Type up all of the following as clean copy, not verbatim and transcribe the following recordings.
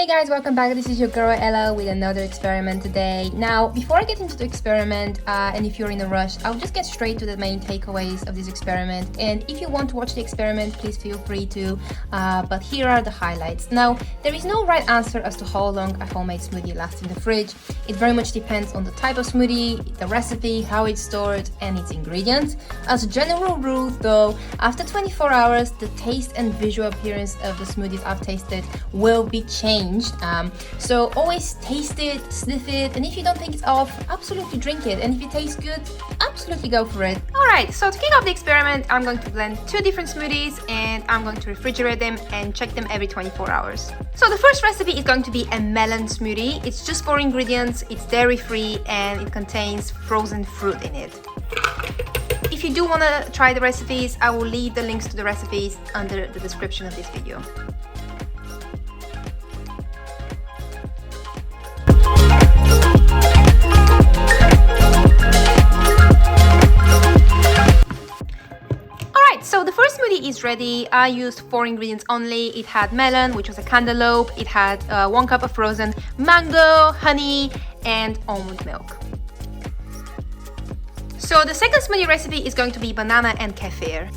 Hey guys, welcome back. This is your girl Ella with another experiment today. Now, before I get into the experiment, and if you're in a rush, I'll just get straight to the main takeaways of this experiment. And if you want to watch the experiment, please feel free to, but here are the highlights. Now, there is no right answer as to how long a homemade smoothie lasts in the fridge. It very much depends on the type of smoothie, the recipe, how it's stored, and its ingredients. As a general rule though, after 24 hours, the taste and visual appearance of the smoothies I've tasted will be changed. So always taste it, sniff it, and if you don't think it's off, absolutely drink it. And if it tastes good, absolutely go for it. Alright, so to kick off the experiment, I'm going to blend two different smoothies and I'm going to refrigerate them and check them every 24 hours. So the first recipe is going to be a melon smoothie. It's just 4 ingredients, it's dairy free, and it contains frozen fruit in it. If you do want to try the recipes, I will leave the links to the recipes under the description of this video. So the first smoothie is ready. I used 4 ingredients only. It had melon, which was a cantaloupe. It had 1 cup of frozen mango, honey, and almond milk. So the second smoothie recipe is going to be banana and kefir.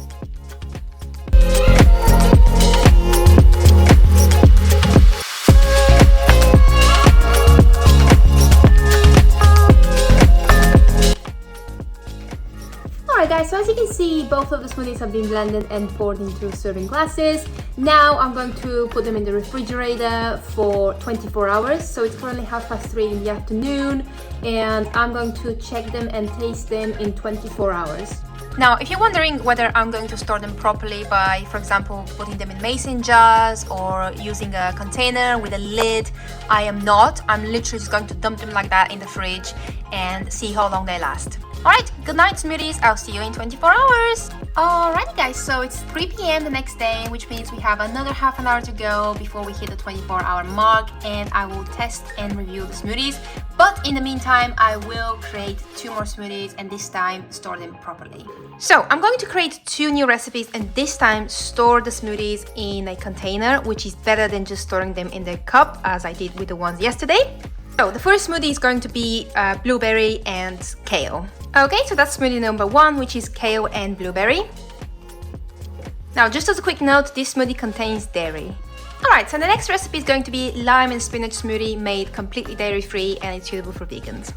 Alright guys, so as you can see, both of the smoothies have been blended and poured into serving glasses. Now I'm going to put them in the refrigerator for 24 hours. So it's currently 3:30 in the afternoon and I'm going to check them and taste them in 24 hours. Now, if you're wondering whether I'm going to store them properly by, for example, putting them in mason jars or using a container with a lid, I am not. I'm literally just going to dump them like that in the fridge and see how long they last. Alright, good night smoothies, I'll see you in 24 hours. Alrighty guys, so it's 3 p.m. the next day, which means we have another half an hour to go before we hit the 24-hour mark, and I will test and review the smoothies. But in the meantime, I will create 2 more smoothies and this time store them properly. So I'm going to create 2 new recipes and this time store the smoothies in a container, which is better than just storing them in the cup as I did with the ones yesterday. So the first smoothie is going to be blueberry and kale. Okay, so that's smoothie number 1, which is kale and blueberry. Now, just as a quick note, this smoothie contains dairy. Alright, so the next recipe is going to be lime and spinach smoothie made completely dairy free and it's suitable for vegans.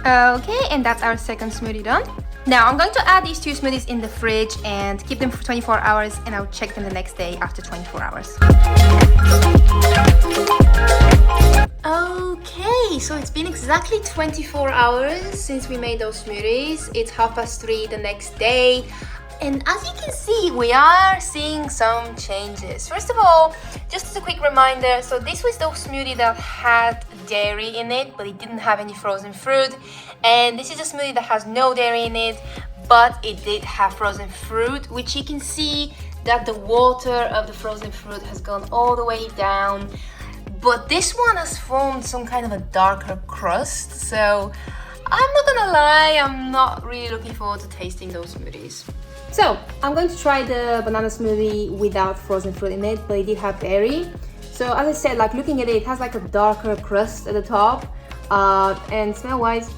Okay, and that's our second smoothie done. Now I'm going to add these 2 smoothies in the fridge and keep them for 24 hours and I'll check them the next day after 24 hours. Okay, so it's been exactly 24 hours since we made those smoothies. It's 3:30 the next day. And as you can see, we are seeing some changes. First of all, just as a quick reminder, so this was the smoothie that had dairy in it, but it didn't have any frozen fruit. And this is a smoothie that has no dairy in it, but it did have frozen fruit, which you can see that the water of the frozen fruit has gone all the way down. But this one has formed some kind of a darker crust. So I'm not gonna lie, I'm not really looking forward to tasting those smoothies. So I'm going to try the banana smoothie without frozen fruit in it, but it did have dairy. So as I said, like looking at it, it has like a darker crust at the top, and smell-wise,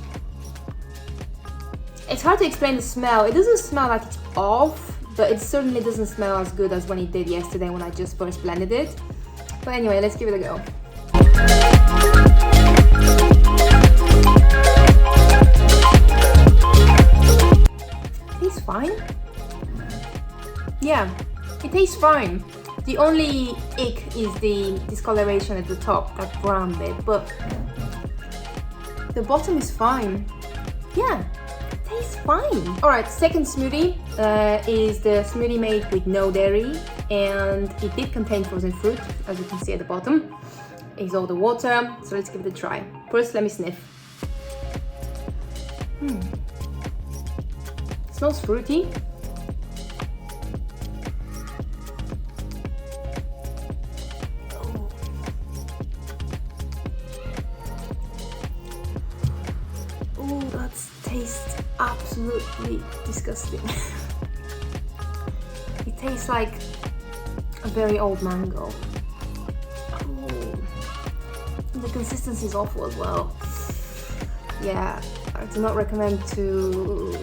it's hard to explain the smell. It doesn't smell like it's off, but it certainly doesn't smell as good as when it did yesterday when I just first blended it. But anyway, let's give it a go. It tastes fine. Yeah, it tastes fine. The only ick is the discoloration at the top, that brown bit, but the bottom is fine. Yeah, it tastes fine. Alright, second smoothie is the smoothie made with no dairy, and it did contain frozen fruit, as you can see at the bottom. It's all the water, so let's give it a try. First, let me sniff. It smells fruity. tastes absolutely disgusting. It tastes like a very old mango. Oh, the consistency is awful as well. Yeah, I do not recommend to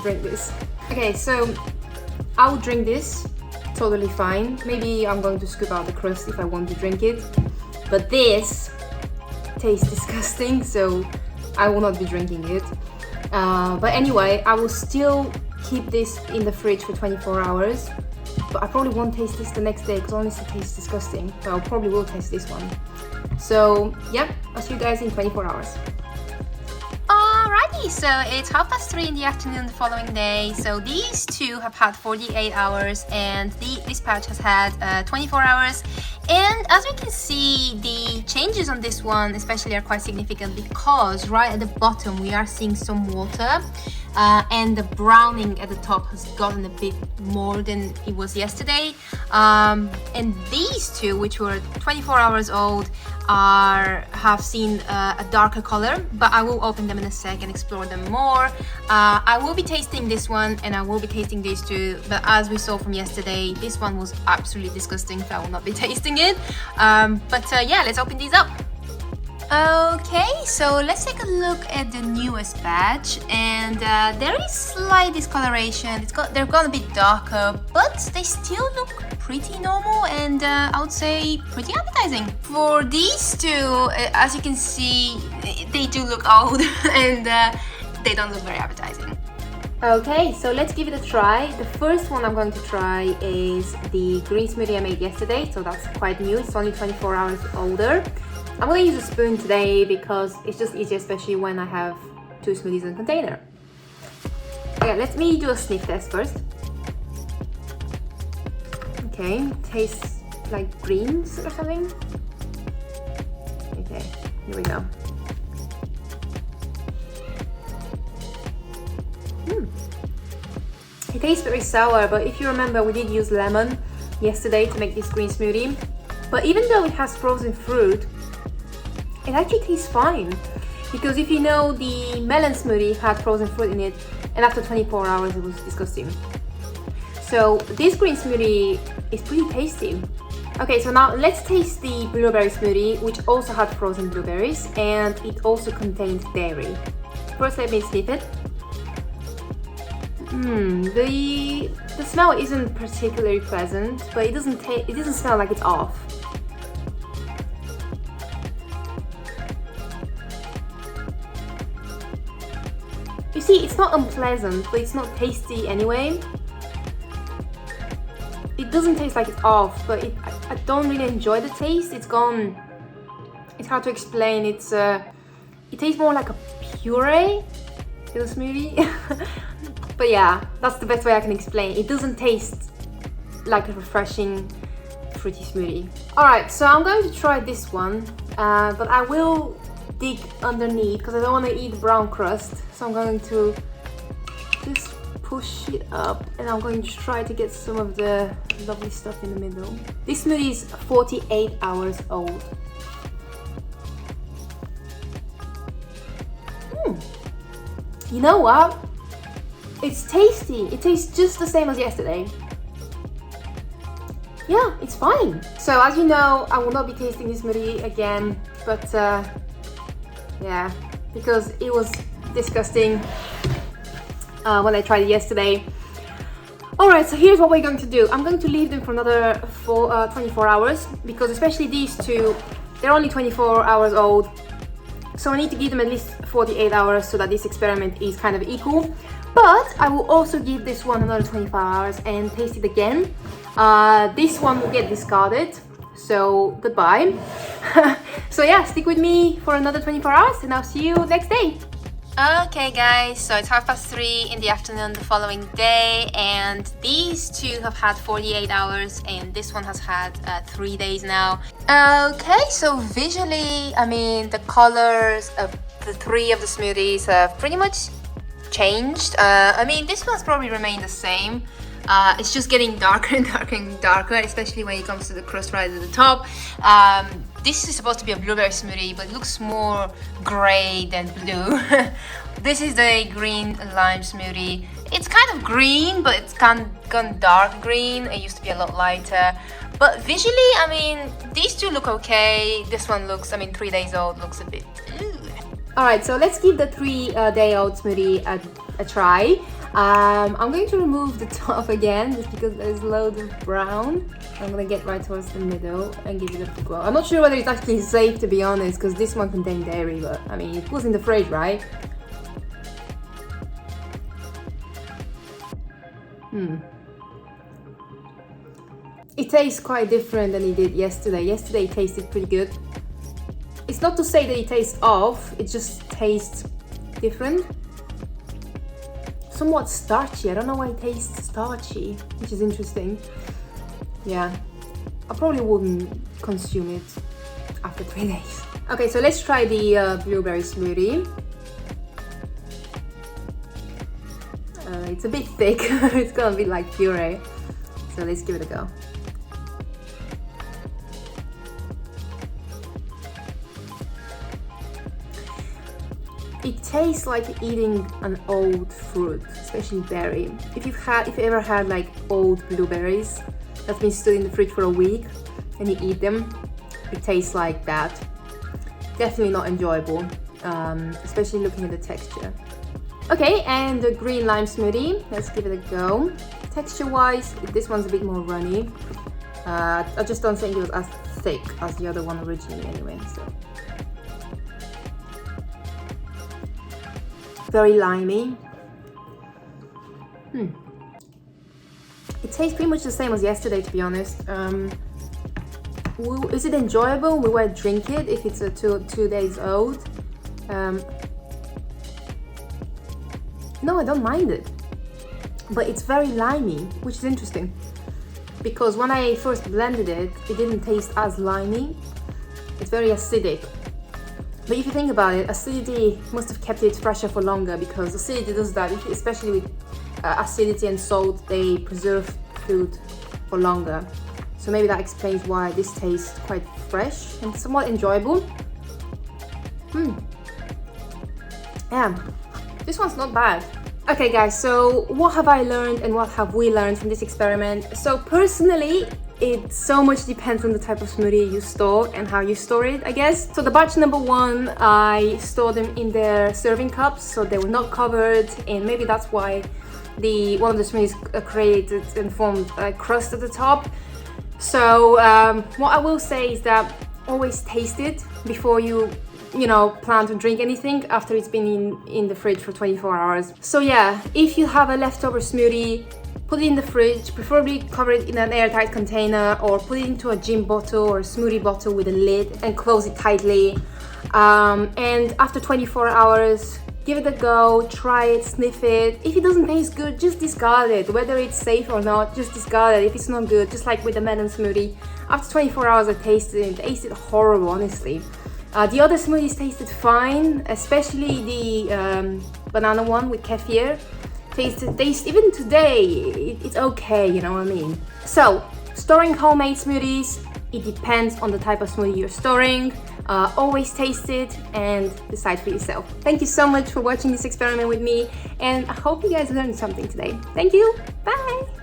drink this. Okay, so I would drink this totally fine. Maybe I'm going to scoop out the crust if I want to drink it, but this tastes disgusting, so I will not be drinking it. But anyway, I will still keep this in the fridge for 24 hours, but I probably won't taste this the next day because honestly it tastes disgusting, but I probably will taste this one. So yeah, I'll see you guys in 24 hours. Alrighty, so it's 3:30 in the afternoon the following day. So these two have had 48 hours and this pouch has had 24 hours. And as we can see, the changes on this one especially are quite significant because right at the bottom we are seeing some water and the browning at the top has gotten a bit more than it was yesterday. And these two, which were 24 hours old, have seen a darker color, but I will open them in a sec and explore them more. I will be tasting this one and I will be tasting these two, but as we saw from yesterday, this one was absolutely disgusting, so I will not be tasting it. Yeah, let's open these up. Okay, so let's take a look at the newest batch, and there is slight discoloration. They're gonna be darker, but they still look pretty normal and I would say pretty appetizing. For these two, as you can see, they do look old and they don't look very appetizing. Okay, so let's give it a try. The first one I'm going to try is the green smoothie I made yesterday, so that's quite new. It's only 24 hours older. I'm going to use a spoon today because it's just easier, especially when I have two smoothies in a container. Okay, let me do a sniff test first. Okay, tastes like greens or something. Okay, here we go. It tastes very sour, but if you remember, we did use lemon yesterday to make this green smoothie. But even though it has frozen fruit, it actually tastes fine, because if you know, the melon smoothie had frozen fruit in it and after 24 hours it was disgusting. So this green smoothie is pretty tasty. Okay, so now let's taste the blueberry smoothie, which also had frozen blueberries and it also contains dairy. First let me sniff it. The smell isn't particularly pleasant, but it doesn't smell like it's off. You see, it's not unpleasant, but it's not tasty anyway. It doesn't taste like it's off, but I don't really enjoy the taste. It's hard to explain. It tastes more like a puree in a smoothie. But yeah, that's the best way I can explain. It doesn't taste like a refreshing fruity smoothie. Alright, so I'm going to try this one, but I will dig underneath because I don't want to eat the brown crust. So I'm going to just push it up and I'm going to try to get some of the lovely stuff in the middle. This smoothie is 48 hours old. You know what? It's tasty. It tastes just the same as yesterday. Yeah, it's fine. So as you know, I will not be tasting this smoothie again, but yeah, because it was disgusting when I tried it yesterday. Alright, so here's what we're going to do. I'm going to leave them for another 24 hours because especially these two, they're only 24 hours old. So I need to give them at least 48 hours so that this experiment is kind of equal. But I will also give this one another 24 hours and taste it again. This one will get discarded, so goodbye. So yeah, stick with me for another 24 hours and I'll see you next day. Okay guys, so it's 3:30 in the afternoon the following day and these two have had 48 hours and this one has had 3 days now. Okay, so visually, I mean, the colors of the three of the smoothies have pretty much changed. I mean, this one's probably remained the same. It's just getting darker and darker and darker, especially when it comes to the crust right at the top. this is supposed to be a blueberry smoothie, but it looks more gray than blue. This is the green lime smoothie. It's kind of green, but it's gone dark green. It used to be a lot lighter. But visually, I mean, these two look okay. This one looks, 3 days old, looks a bit... Alright, so let's give the 3-day-old smoothie a try. I'm going to remove the top again, just because there's loads of brown. I'm gonna get right towards the middle and give it a go. I'm not sure whether it's actually safe, to be honest, because this one contained dairy, but I mean, it was in the fridge, right? It tastes quite different than it did yesterday. Yesterday it tasted pretty good. It's not to say that it tastes off, it just tastes different. Somewhat starchy. I don't know why it tastes starchy, which is interesting. Yeah, I probably wouldn't consume it after 3 days. Okay, so let's try the blueberry smoothie. It's a bit thick. It's gonna be like puree. So let's give it a go. It tastes like eating an old fruit, especially berry. If you ever had like old blueberries that's been stood in the fridge for a week and you eat them, it tastes like that. Definitely not enjoyable, especially looking at the texture. Okay, and the green lime smoothie, let's give it a go. Texture-wise, this one's a bit more runny. I just don't think it was as thick as the other one originally anyway, so. Very limey. It tastes pretty much the same as yesterday, to be honest. Is it enjoyable? We might drink it if it's a two days old. No, I don't mind it, but it's very limey, which is interesting because when I first blended it, it didn't taste as limey. It's very acidic. But if you think about it, acidity must have kept it fresher for longer, because acidity does that, especially with acidity and salt, they preserve food for longer. So maybe that explains why this tastes quite fresh and somewhat enjoyable. Yeah, this one's not bad. Okay guys, so what have I learned and what have we learned from this experiment? So personally, it so much depends on the type of smoothie you store and how you store it, I guess. So the batch number 1, I stored them in their serving cups, so they were not covered, and maybe that's why one of the smoothies created and formed a crust at the top. So what I will say is that always taste it before you plan to drink anything after it's been in the fridge for 24 hours. So yeah, if you have a leftover smoothie, put it in the fridge, preferably cover it in an airtight container, or put it into a gin bottle or a smoothie bottle with a lid and close it tightly. And after 24 hours, give it a go, try it, sniff it. If it doesn't taste good, just discard it. Whether it's safe or not, just discard it if it's not good. Just like with the melon smoothie. After 24 hours I tasted it, it tasted horrible, honestly. The other smoothies tasted fine, especially the banana one with kefir. Taste even today, it's okay, you know what I mean? So, storing homemade smoothies, it depends on the type of smoothie you're storing. Always taste it and decide for yourself. Thank you so much for watching this experiment with me, and I hope you guys learned something today. Thank you, bye!